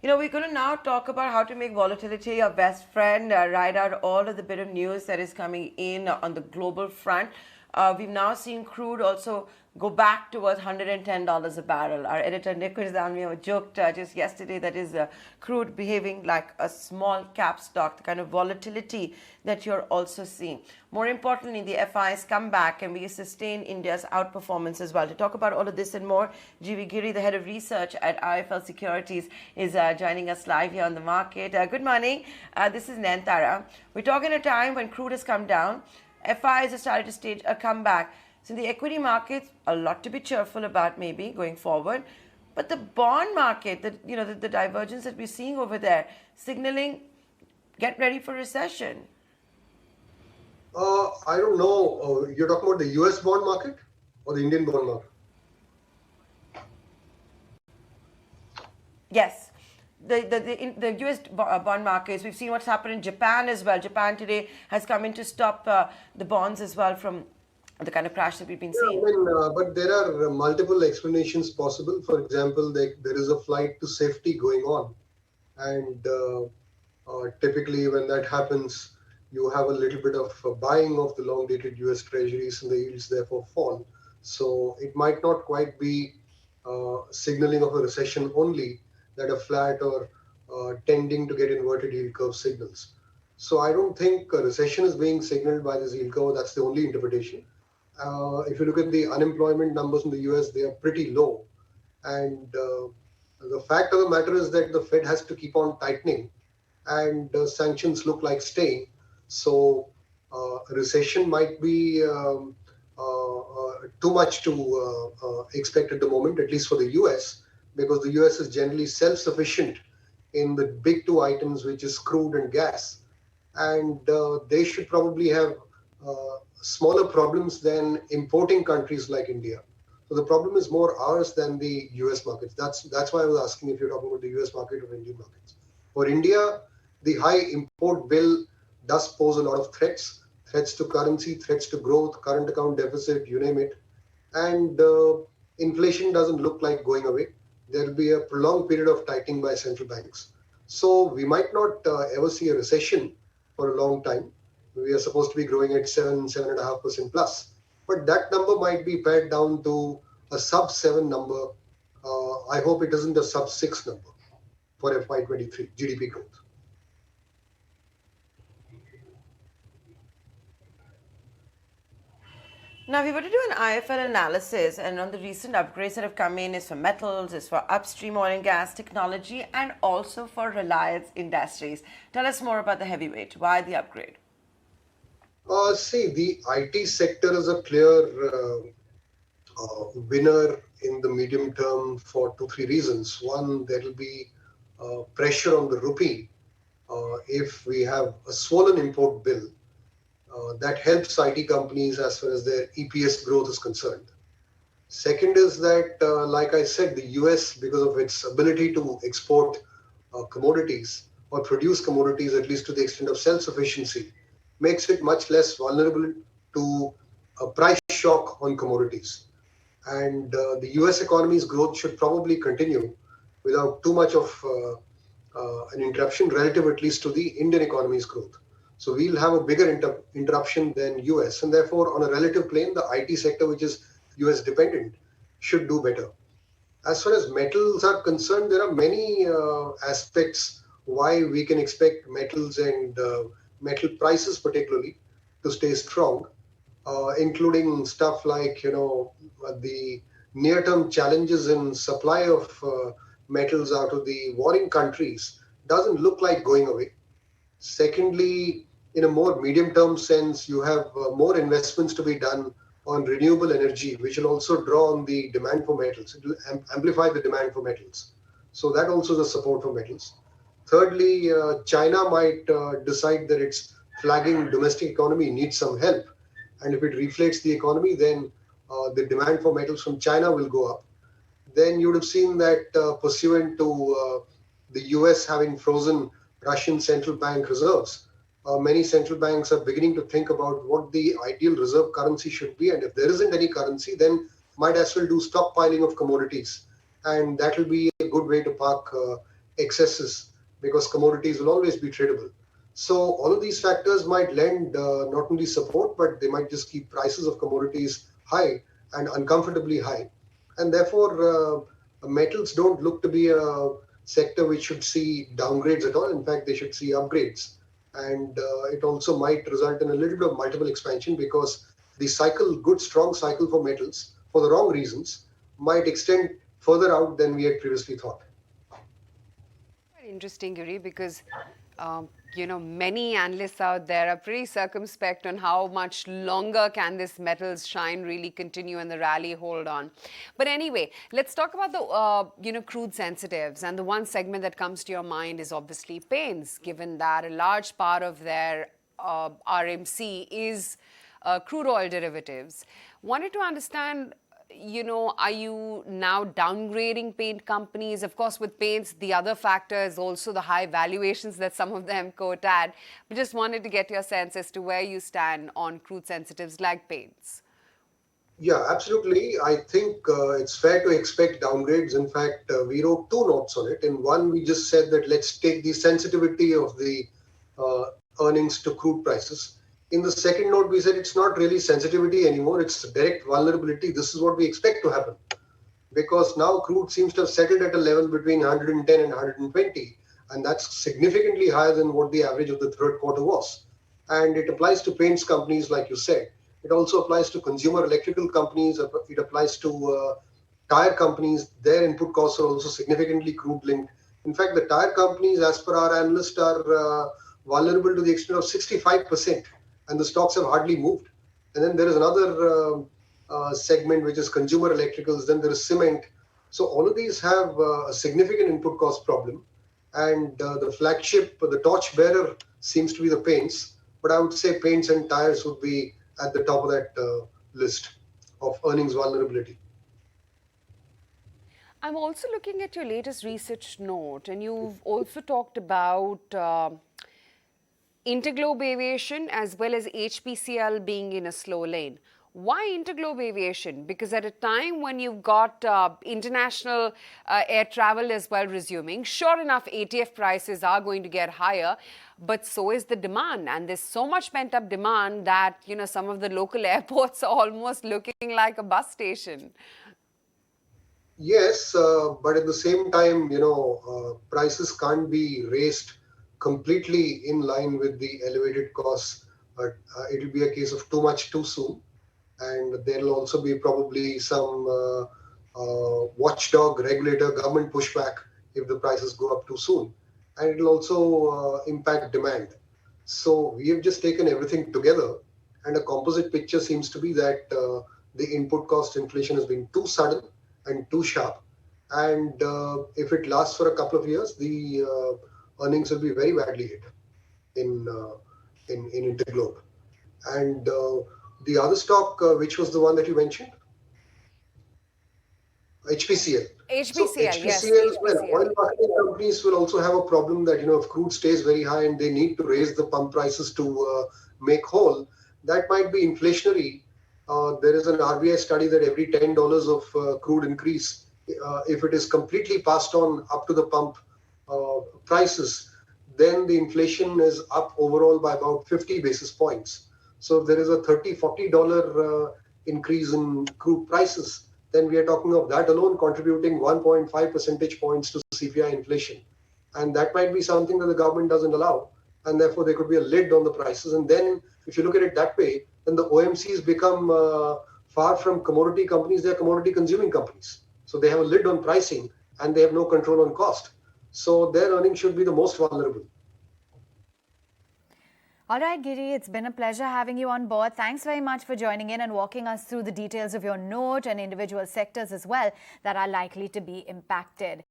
We're going to now talk about how to make volatility your best friend, ride out all of the bit of news that is coming in on the global front. We've now seen crude also go back towards $110 a barrel. Our editor Nicholas Dalmio joked just yesterday that is crude behaving like a small cap stock, the kind of volatility that you're also seeing. More importantly, the FIs come back and we sustain India's outperformance as well. To talk about all of this and more, Giri, the head of research at IIFL Securities, is joining us live here on the market. Good morning. This is Nantara. We're talking a time when crude has come down. FIs have started to stage a comeback. So in the equity markets, a lot to be cheerful about maybe going forward. But the bond market, the divergence that we're seeing over there, signaling get ready for recession. I don't know. You're talking about the US bond market or the Indian bond market? Yes. The US bond markets, we've seen what's happened in Japan as well. Japan today has come in to stop the bonds as well from the kind of crash that we've been seeing. But there are multiple explanations possible. For example, there is a flight to safety going on. And typically when that happens, you have a little bit of buying of the long-dated US treasuries and the yields therefore fall. So it might not quite be signaling of a recession only, that a flat or tending to get inverted yield curve signals. So I don't think a recession is being signaled by this yield curve. That's the only interpretation. If you look at the unemployment numbers in the US, they are pretty low. And the fact of the matter is that the Fed has to keep on tightening and sanctions look like staying. So a recession might be too much to expect at the moment, at least for the US, because the US is generally self-sufficient in the big two items, which is crude and gas. And they should probably have smaller problems than importing countries like India. So the problem is more ours than the US markets. That's why I was asking if you're talking about the US market or Indian markets. For India, the high import bill does pose a lot of threats to currency, threats to growth, current account deficit, you name it. And inflation doesn't look like going away. There will be a prolonged period of tightening by central banks. So we might not ever see a recession for a long time. We are supposed to be growing at 7.5% plus. But that number might be pared down to a sub 7 number. I hope it isn't a sub 6 number for FY23 GDP growth. Now, if we were to do an IIFL analysis, and on the recent upgrades that have come in is for metals, is for upstream oil and gas technology, and also for Reliance Industries. Tell us more about the heavyweight. Why the upgrade? See, the IT sector is a clear winner in the medium term for 2-3 reasons. One, there will be pressure on the rupee if we have a swollen import bill. That helps IT companies as far as their EPS growth is concerned. Second is that, like I said, the US, because of its ability to export commodities or produce commodities, at least to the extent of self-sufficiency, makes it much less vulnerable to a price shock on commodities. And the US economy's growth should probably continue without too much of an interruption, relative at least to the Indian economy's growth. So we'll have a bigger interruption than US. And therefore, on a relative plane, the IT sector, which is US dependent, should do better. As far as metals are concerned, there are many aspects why we can expect metals and metal prices particularly to stay strong, including stuff like, the near-term challenges in supply of metals out of the warring countries doesn't look like going away. Secondly, in a more medium-term sense, you have more investments to be done on renewable energy, which will also draw on the demand for metals. It will amplify the demand for metals. So that also is a support for metals. Thirdly, China might decide that its flagging domestic economy needs some help. And if it reflates the economy, then the demand for metals from China will go up. Then you would have seen that pursuant to the US having frozen Russian central bank reserves, many central banks are beginning to think about what the ideal reserve currency should be. And if there isn't any currency, then might as well do stockpiling of commodities. And that will be a good way to park excesses because commodities will always be tradable. So all of these factors might lend not only support, but they might just keep prices of commodities high and uncomfortably high. And therefore, metals don't look to be a sector which should see downgrades at all. In fact, they should see upgrades. And it also might result in a little bit of multiple expansion because the cycle, good strong cycle for metals, for the wrong reasons, might extend further out than we had previously thought. Very interesting, Giri, because many analysts out there are pretty circumspect on how much longer can this metals shine really continue and the rally hold on. But anyway, let's talk about the crude sensitives, and the one segment that comes to your mind is obviously paints, given that a large part of their RMC is crude oil derivatives. Wanted to understand, are you now downgrading paint companies? Of course, with paints, the other factor is also the high valuations that some of them quote at. But just wanted to get your sense as to where you stand on crude sensitives like paints. Yeah, absolutely. I think it's fair to expect downgrades. In fact, we wrote two notes on it. In one, we just said that let's take the sensitivity of the earnings to crude prices. In the second note, we said it's not really sensitivity anymore, it's direct vulnerability. This is what we expect to happen. Because now crude seems to have settled at a level between 110 and 120, and that's significantly higher than what the average of the third quarter was. And it applies to paints companies, like you said. It also applies to consumer electrical companies. It applies to tyre companies. Their input costs are also significantly crude linked. In fact, the tyre companies, as per our analysts, are vulnerable to the extent of 65%. And the stocks have hardly moved. And then there is another segment, which is consumer electricals. Then there is cement. So all of these have a significant input cost problem. And the flagship, the torch bearer seems to be the paints. But I would say paints and tires would be at the top of that list of earnings vulnerability. I'm also looking at your latest research note, and you've also talked about Interglobe Aviation as well as HPCL being in a slow lane. Why Interglobe Aviation? Because at a time when you've got international air travel as well resuming, sure enough, ATF prices are going to get higher, but so is the demand. And there's so much pent-up demand that, some of the local airports are almost looking like a bus station. Yes, but at the same time, prices can't be raised completely in line with the elevated costs. It will be a case of too much too soon. And there will also be probably some watchdog regulator government pushback if the prices go up too soon. And it will also impact demand. So we have just taken everything together, and a composite picture seems to be that the input cost inflation has been too sudden and too sharp. And if it lasts for a couple of years, the earnings will be very badly hit in Interglobe. And the other stock, which was the one that you mentioned? HPCL. So HPCL, yes. HPCL, well, oil marketing companies will also have a problem that, if crude stays very high and they need to raise the pump prices to make whole, that might be inflationary. There is an RBI study that every $10 of crude increase, if it is completely passed on up to the pump prices, then the inflation is up overall by about 50 basis points. So if there is a $30, $40 increase in crude prices, then we are talking of that alone contributing 1.5 percentage points to CPI inflation. And that might be something that the government doesn't allow. And therefore, there could be a lid on the prices. And then if you look at it that way, then the OMCs become far from commodity companies, they're commodity consuming companies. So they have a lid on pricing and they have no control on cost. So their earnings should be the most vulnerable. All right, Giri, it's been a pleasure having you on board. Thanks very much for joining in and walking us through the details of your note and individual sectors as well that are likely to be impacted.